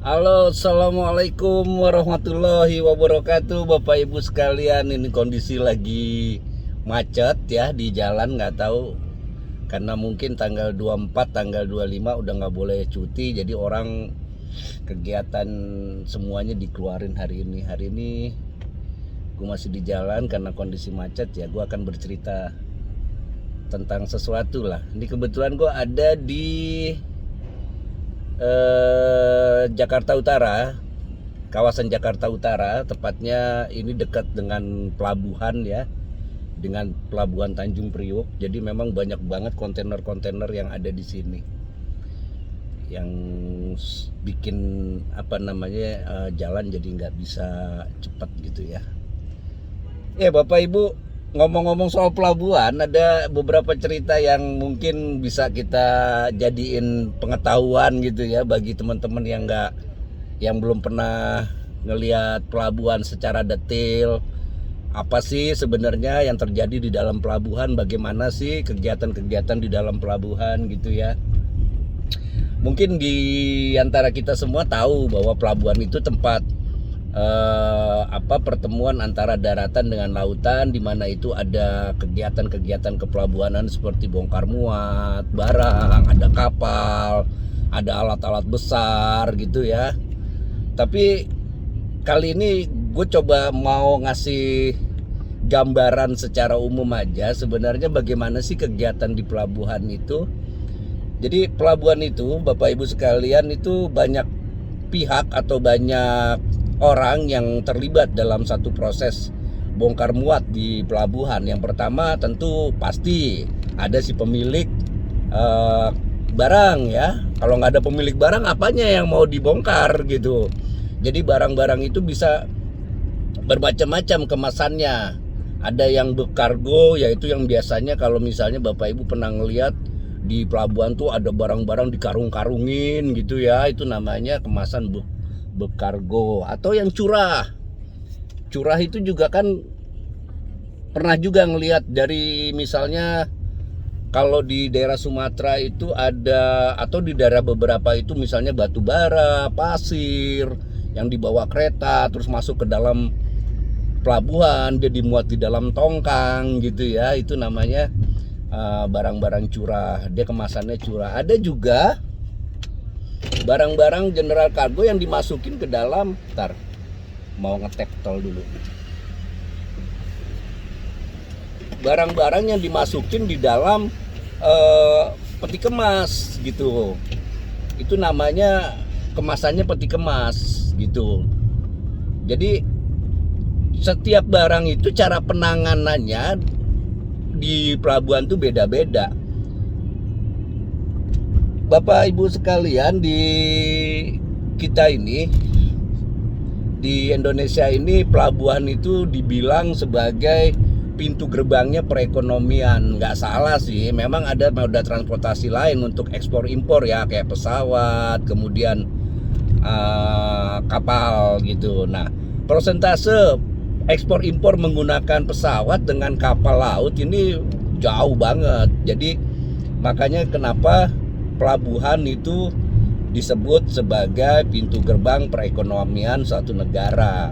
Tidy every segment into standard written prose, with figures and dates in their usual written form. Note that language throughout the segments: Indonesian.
Halo, assalamualaikum warahmatullahi wabarakatuh, Bapak Ibu sekalian. Ini kondisi lagi macet ya di jalan, nggak tahu karena mungkin tanggal 24, tanggal 25 udah nggak boleh cuti, jadi orang kegiatan semuanya dikeluarin hari ini. Hari ini gue masih di jalan karena kondisi macet ya. Gue akan bercerita tentang sesuatu lah. Ini kebetulan gue ada di Jakarta Utara, kawasan Jakarta Utara, tepatnya ini dekat dengan pelabuhan ya, dengan pelabuhan Tanjung Priok. Jadi memang banyak banget kontainer-kontainer yang ada di sini, yang bikin jalan jadi nggak bisa cepat gitu ya. Ya Bapak Ibu, ngomong-ngomong soal pelabuhan, ada beberapa cerita yang mungkin bisa kita jadiin pengetahuan gitu ya bagi teman-teman yang belum pernah ngelihat pelabuhan secara detail. Apa sih sebenarnya yang terjadi di dalam pelabuhan? Bagaimana sih kegiatan-kegiatan di dalam pelabuhan gitu ya? Mungkin di antara kita semua tahu bahwa pelabuhan itu tempat pertemuan antara daratan dengan lautan, di mana itu ada kegiatan-kegiatan kepelabuhanan seperti bongkar muat barang, ada kapal, ada alat-alat besar gitu ya. Tapi kali ini gue coba mau ngasih gambaran secara umum aja sebenarnya bagaimana sih kegiatan di pelabuhan itu. Jadi pelabuhan itu, Bapak Ibu sekalian, itu banyak pihak atau banyak orang yang terlibat dalam satu proses bongkar muat di pelabuhan. Yang pertama tentu pasti ada si pemilik barang ya. Kalau nggak ada pemilik barang, apanya yang mau dibongkar gitu. Jadi barang-barang itu bisa bermacam-macam kemasannya. Ada yang bekargo, yaitu yang biasanya kalau misalnya Bapak Ibu pernah ngeliat di pelabuhan tuh ada barang-barang dikarung-karungin gitu ya, itu namanya kemasan bekargo. Atau yang curah itu juga kan pernah juga ngelihat dari misalnya kalau di daerah Sumatera itu ada, atau di daerah beberapa itu misalnya batu bara, pasir yang dibawa kereta terus masuk ke dalam pelabuhan, dia dimuat di dalam tongkang gitu ya, itu namanya barang-barang curah, dia kemasannya curah. Ada juga barang-barang general cargo yang dimasukin ke dalam, mau ngetep tol dulu. Barang-barang yang dimasukin di dalam peti kemas gitu, itu namanya kemasannya peti kemas gitu. Jadi setiap barang itu cara penanganannya di pelabuhan tuh beda-beda. Bapak Ibu sekalian, di kita ini di Indonesia ini pelabuhan itu dibilang sebagai pintu gerbangnya perekonomian. Nggak salah sih, memang ada moda transportasi lain untuk ekspor impor ya, kayak pesawat, kemudian kapal gitu. Nah, persentase ekspor impor menggunakan pesawat dengan kapal laut ini jauh banget. Jadi makanya kenapa pelabuhan itu disebut sebagai pintu gerbang perekonomian suatu negara.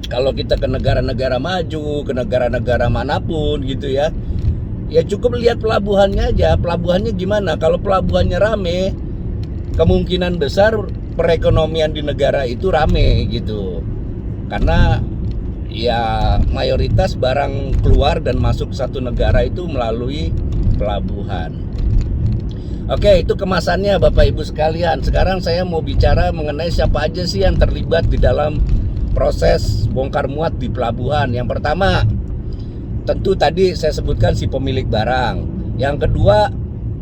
Kalau kita ke negara-negara maju, ke negara-negara manapun gitu ya, ya cukup lihat pelabuhannya aja. Pelabuhannya gimana? Kalau pelabuhannya rame, kemungkinan besar perekonomian di negara itu rame gitu. Karena ya mayoritas barang keluar dan masuk satu negara itu melalui pelabuhan. Oke, itu kemasannya Bapak Ibu sekalian. Sekarang saya mau bicara mengenai siapa aja sih yang terlibat di dalam proses bongkar muat di pelabuhan. Yang pertama, tentu tadi saya sebutkan si pemilik barang. Yang kedua,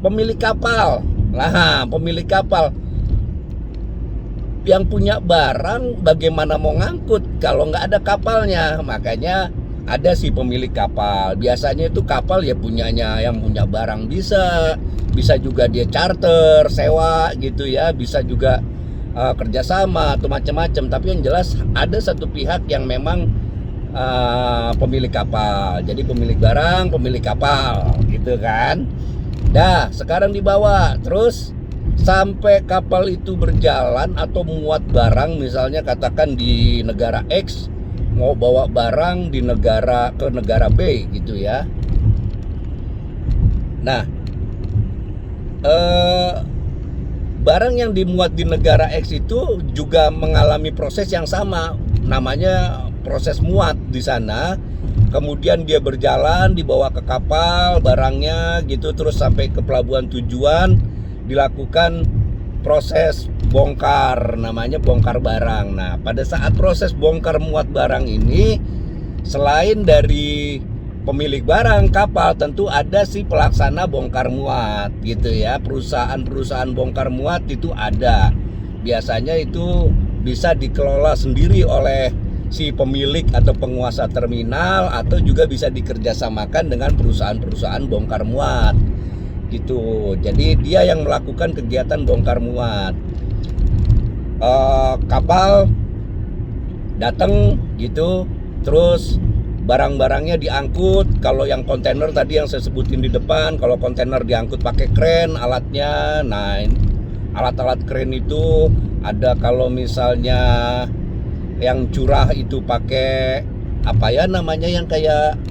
pemilik kapal. Nah, pemilik kapal yang punya barang bagaimana mau ngangkut kalau nggak ada kapalnya. Makanya ada si pemilik kapal. Biasanya itu kapal ya punyanya yang punya barang, bisa juga dia charter, sewa gitu ya, bisa juga kerjasama atau macam-macam. Tapi yang jelas ada satu pihak yang memang pemilik kapal. Jadi pemilik barang, pemilik kapal gitu kan. Dah, sekarang dibawa terus sampai kapal itu berjalan atau muat barang, misalnya katakan di negara X mau bawa barang di ke negara B gitu ya. Nah, barang yang dimuat di negara X itu juga mengalami proses yang sama, namanya proses muat di sana. Kemudian dia berjalan, dibawa ke kapal barangnya gitu, terus sampai ke pelabuhan tujuan, dilakukan proses bongkar, namanya bongkar barang. Nah, pada saat proses bongkar muat barang ini, selain dari pemilik barang kapal, tentu ada si pelaksana bongkar muat gitu ya. Perusahaan-perusahaan bongkar muat itu ada. Biasanya itu bisa dikelola sendiri oleh si pemilik atau penguasa terminal, atau juga bisa dikerjasamakan dengan perusahaan-perusahaan bongkar muat gitu. Jadi dia yang melakukan kegiatan bongkar muat. Kapal datang gitu, terus barang-barangnya diangkut. Kalau yang kontainer tadi yang saya sebutin di depan, kalau kontainer diangkut pakai kren alatnya. Nah, alat-alat kren itu ada, kalau misalnya yang curah itu pakai apa ya namanya, yang kayak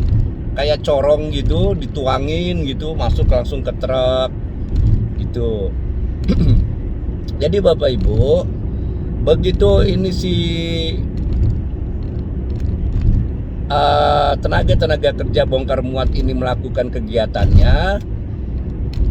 corong gitu, dituangin gitu, masuk langsung ke truk gitu. Jadi Bapak Ibu, begitu ini si tenaga kerja bongkar muat ini melakukan kegiatannya,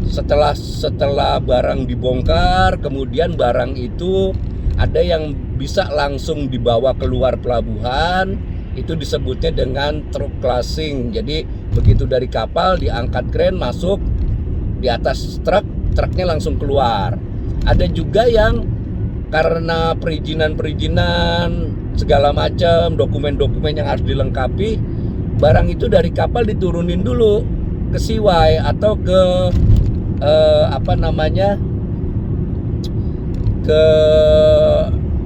setelah barang dibongkar, kemudian barang itu ada yang bisa langsung dibawa keluar pelabuhan, itu disebutnya dengan truk classing. Jadi begitu dari kapal diangkat kren, masuk di atas truknya langsung keluar. Ada juga yang karena perizinan segala macam, dokumen-dokumen yang harus dilengkapi, barang itu dari kapal diturunin dulu ke Seaway atau ke ke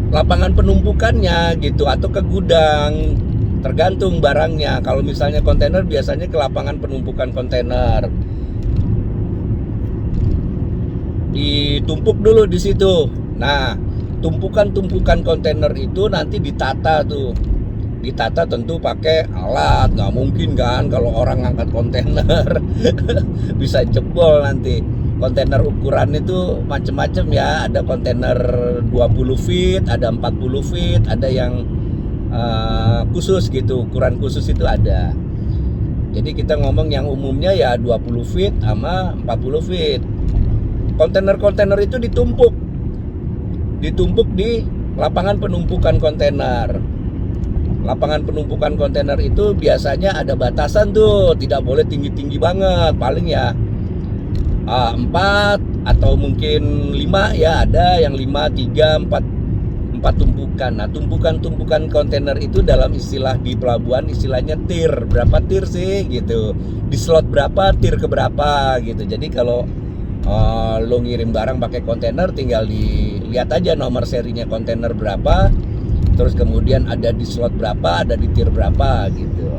lapangan penumpukannya gitu, atau ke gudang, tergantung barangnya. Kalau misalnya kontainer biasanya ke lapangan penumpukan kontainer, ditumpuk dulu di situ. Nah, tumpukan-tumpukan kontainer itu nanti ditata tentu pakai alat. Nggak mungkin kan kalau orang ngangkat kontainer bisa jebol nanti. Kontainer ukuran itu macam-macam ya, ada kontainer 20 feet, ada 40 feet, ada yang khusus gitu, ukuran khusus itu ada. Jadi kita ngomong yang umumnya ya 20 feet sama 40 feet. Kontainer-kontainer itu ditumpuk di lapangan penumpukan kontainer. Lapangan penumpukan kontainer itu biasanya ada batasan tuh, tidak boleh tinggi-tinggi banget, paling ya 4 atau mungkin 5 ya, ada yang 5, 3, 4 tumpukan. Nah, tumpukan-tumpukan kontainer itu dalam istilah di pelabuhan istilahnya tir. Berapa tir sih gitu, di slot berapa, tir ke berapa gitu. Jadi kalau lo ngirim barang pakai kontainer, tinggal dilihat aja nomor serinya kontainer berapa, terus kemudian ada di slot berapa, ada di tir berapa gitu.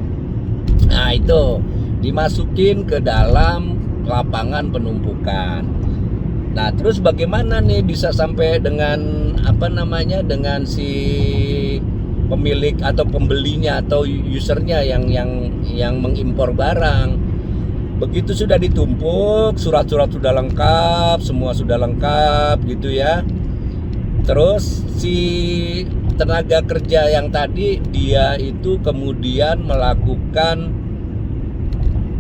Nah, itu dimasukin ke dalam lapangan penumpukan. Nah, terus bagaimana nih bisa sampai dengan dengan si pemilik atau pembelinya atau usernya yang mengimpor barang? Begitu sudah ditumpuk, surat-surat sudah lengkap, semua sudah lengkap gitu ya. Terus si tenaga kerja yang tadi, dia itu kemudian melakukan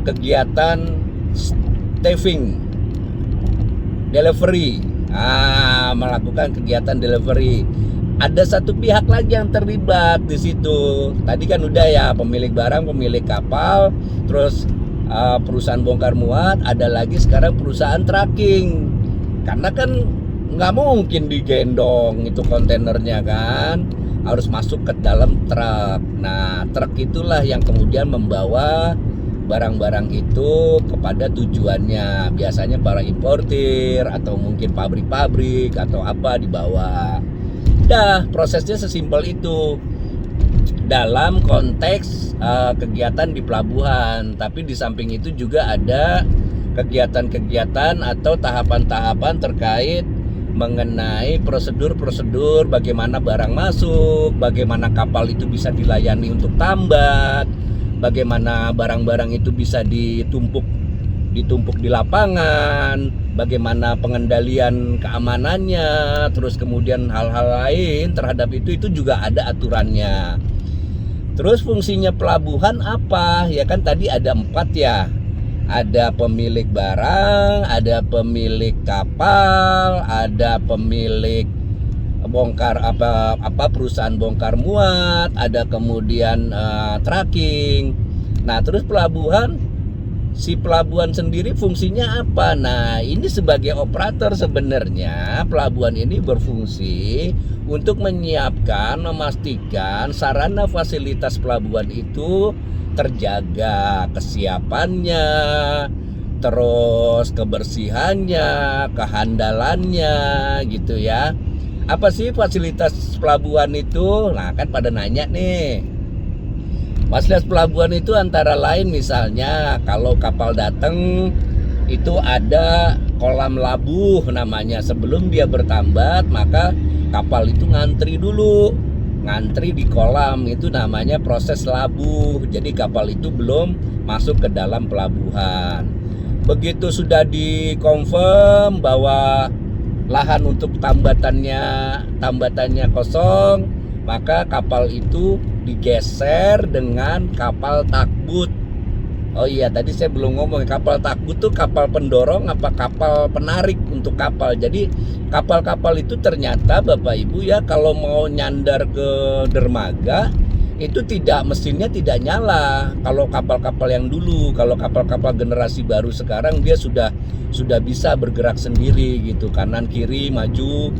kegiatan staffing, delivery. Melakukan kegiatan delivery. Ada satu pihak lagi yang terlibat di situ. Tadi kan udah ya, pemilik barang, pemilik kapal, terus perusahaan bongkar muat, ada lagi sekarang perusahaan tracking. Karena kan nggak mungkin digendong itu kontainernya kan, harus masuk ke dalam truk. Nah, truk itulah yang kemudian membawa barang-barang itu kepada tujuannya. Biasanya para importir atau mungkin pabrik-pabrik atau apa dibawa. Prosesnya sesimpel itu dalam konteks kegiatan di pelabuhan. Tapi di samping itu juga ada kegiatan-kegiatan atau tahapan-tahapan terkait mengenai prosedur-prosedur bagaimana barang masuk, bagaimana kapal itu bisa dilayani untuk tambat, bagaimana barang-barang itu bisa ditumpuk di lapangan, bagaimana pengendalian keamanannya, terus kemudian hal-hal lain terhadap itu juga ada aturannya. Terus fungsinya pelabuhan apa? Ya kan tadi ada 4 ya. Ada pemilik barang, ada pemilik kapal, ada pemilik bongkar perusahaan bongkar muat, ada kemudian tracking. Nah, terus si pelabuhan sendiri fungsinya apa? Nah, ini sebagai operator sebenarnya pelabuhan ini berfungsi untuk menyiapkan, memastikan sarana fasilitas pelabuhan itu terjaga, kesiapannya, terus kebersihannya, kehandalannya gitu ya. Apa sih fasilitas pelabuhan itu? Nah, kan pada nanya nih. Fasilitas pelabuhan itu antara lain misalnya kalau kapal datang itu ada kolam labuh namanya. Sebelum dia bertambat maka kapal itu ngantri dulu. Ngantri di kolam itu namanya proses labuh. Jadi kapal itu belum masuk ke dalam pelabuhan. Begitu sudah dikonfirm bahwa lahan untuk tambatannya kosong, maka kapal itu digeser dengan kapal takbut. Oh iya, tadi saya belum ngomong, kapal takbut tuh kapal pendorong apa kapal penarik untuk kapal. Jadi kapal-kapal itu ternyata Bapak Ibu ya, kalau mau nyandar ke dermaga itu mesinnya tidak nyala. Kalau kapal-kapal yang dulu, kalau kapal-kapal generasi baru sekarang dia sudah bisa bergerak sendiri gitu, kanan kiri, maju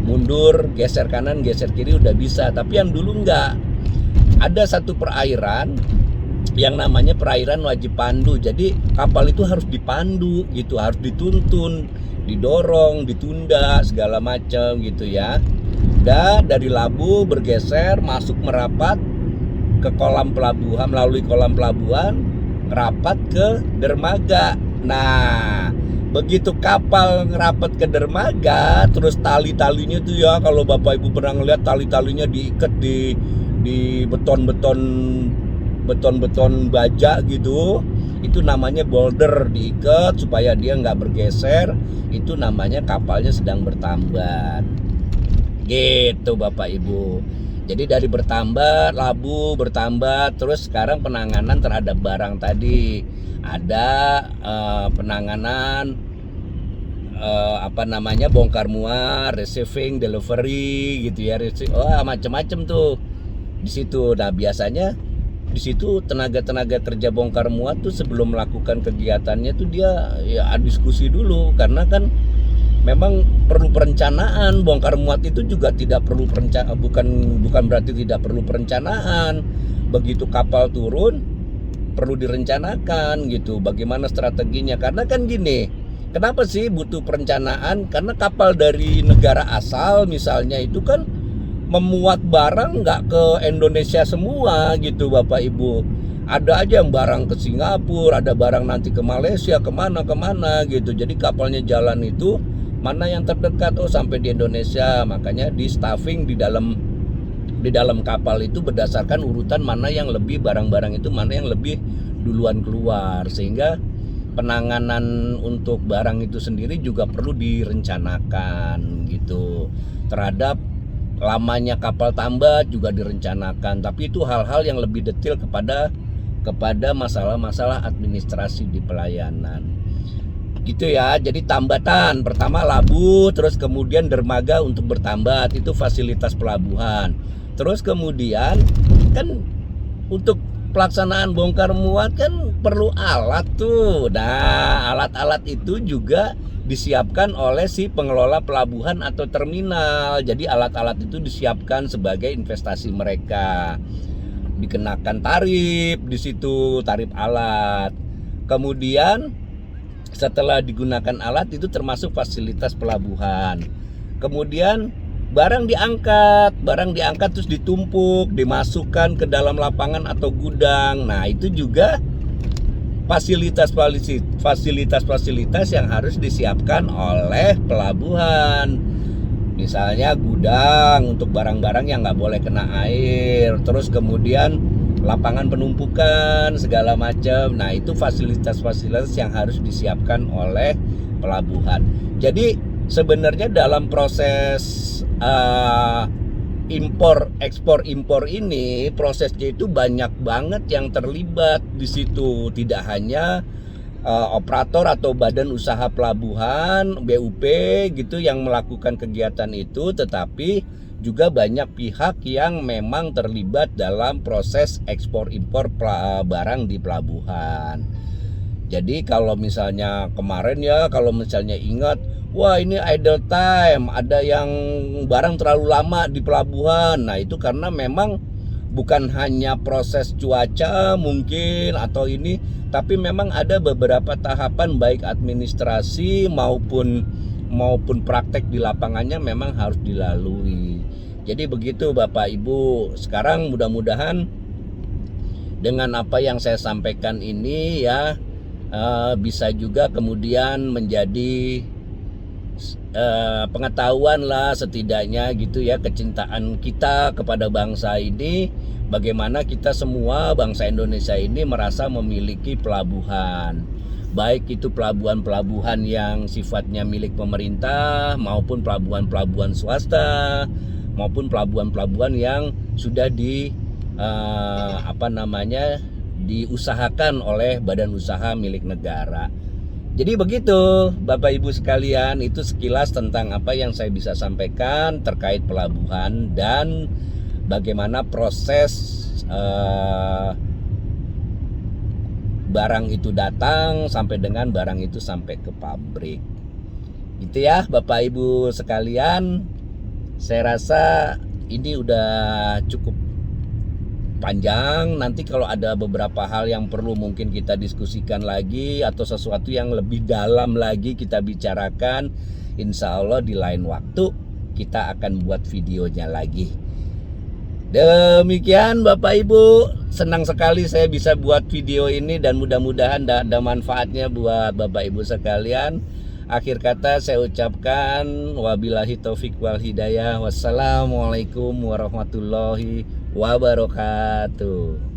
mundur, geser kanan geser kiri udah bisa. Tapi yang dulu enggak. Ada satu perairan yang namanya perairan wajib pandu. Jadi kapal itu harus dipandu gitu, harus dituntun, didorong, ditunda segala macam gitu ya. Dan dari labuh bergeser masuk merapat ke kolam pelabuhan, melalui kolam pelabuhan merapat ke dermaga. Nah, begitu kapal ngerapat ke dermaga, terus tali-talinya tuh ya, kalau Bapak Ibu pernah ngeliat tali-talinya diikat di beton baja gitu, itu namanya boulder, diikat supaya dia nggak bergeser. Itu namanya kapalnya sedang bertambat gitu Bapak Ibu. Jadi dari bertambat, labuh, bertambat, terus sekarang penanganan terhadap barang tadi ada penanganan bongkar muat, receiving, delivery gitu ya, macam-macam tuh di situ. Nah, biasanya di situ tenaga kerja bongkar muat tuh sebelum melakukan kegiatannya tuh dia ya diskusi dulu, karena kan memang perlu perencanaan. Bongkar muat itu juga tidak perlu perencanaan, bukan berarti tidak perlu perencanaan. Begitu kapal turun perlu direncanakan gitu, bagaimana strateginya. Karena kan gini, kenapa sih butuh perencanaan? Karena kapal dari negara asal misalnya itu kan memuat barang nggak ke Indonesia semua gitu Bapak Ibu. Ada aja yang barang ke Singapura, ada barang nanti ke Malaysia, kemana gitu. Jadi kapalnya jalan itu mana yang terdekat, sampai di Indonesia. Makanya di staffing di dalam kapal itu berdasarkan urutan mana yang lebih, barang-barang itu mana yang lebih duluan keluar, sehingga penanganan untuk barang itu sendiri juga perlu direncanakan gitu. Terhadap lamanya kapal tambat juga direncanakan, tapi itu hal-hal yang lebih detail kepada masalah-masalah administrasi di pelayanan gitu ya. Jadi tambatan pertama labuh, terus kemudian dermaga untuk bertambat, itu fasilitas pelabuhan. Terus kemudian kan untuk pelaksanaan bongkar muat kan perlu alat tuh. Nah, alat-alat itu juga disiapkan oleh si pengelola pelabuhan atau terminal. Jadi alat-alat itu disiapkan sebagai investasi mereka. Dikenakan tarif di situ, tarif alat. Kemudian setelah digunakan alat itu termasuk fasilitas pelabuhan. Kemudian barang diangkat terus ditumpuk, dimasukkan ke dalam lapangan atau gudang. Nah, itu juga fasilitas yang harus disiapkan oleh pelabuhan. Misalnya gudang untuk barang-barang yang nggak boleh kena air, terus kemudian lapangan penumpukan segala macam. Nah, itu fasilitas-fasilitas yang harus disiapkan oleh pelabuhan. Jadi sebenarnya dalam proses ekspor impor ini, prosesnya itu banyak banget yang terlibat di situ. Tidak hanya operator atau badan usaha pelabuhan BUP gitu yang melakukan kegiatan itu, tetapi juga banyak pihak yang memang terlibat dalam proses ekspor impor barang di pelabuhan. Jadi kalau misalnya kemarin ya, kalau misalnya ingat, wah ini idle time, ada yang barang terlalu lama di pelabuhan. Nah, itu karena memang bukan hanya proses cuaca mungkin atau ini, tapi memang ada beberapa tahapan baik administrasi maupun praktek di lapangannya memang harus dilalui. Jadi begitu Bapak Ibu. Sekarang mudah-mudahan dengan apa yang saya sampaikan ini ya bisa juga kemudian menjadi pengetahuan lah setidaknya gitu ya, kecintaan kita kepada bangsa ini, bagaimana kita semua bangsa Indonesia ini merasa memiliki pelabuhan, baik itu pelabuhan-pelabuhan yang sifatnya milik pemerintah maupun pelabuhan-pelabuhan swasta maupun pelabuhan-pelabuhan yang sudah diusahakan oleh badan usaha milik negara. Jadi begitu Bapak Ibu sekalian, itu sekilas tentang apa yang saya bisa sampaikan terkait pelabuhan dan bagaimana proses barang itu datang sampai dengan barang itu sampai ke pabrik. Gitu ya Bapak Ibu sekalian, saya rasa ini udah cukup panjang. Nanti kalau ada beberapa hal yang perlu mungkin kita diskusikan lagi atau sesuatu yang lebih dalam lagi kita bicarakan, insya Allah di lain waktu kita akan buat videonya lagi. Demikian Bapak Ibu, senang sekali saya bisa buat video ini dan mudah-mudahan ada manfaatnya buat Bapak Ibu sekalian. Akhir kata saya ucapkan wabillahi taufik wal hidayah. Wassalamualaikum warahmatullahi wabarakatuh.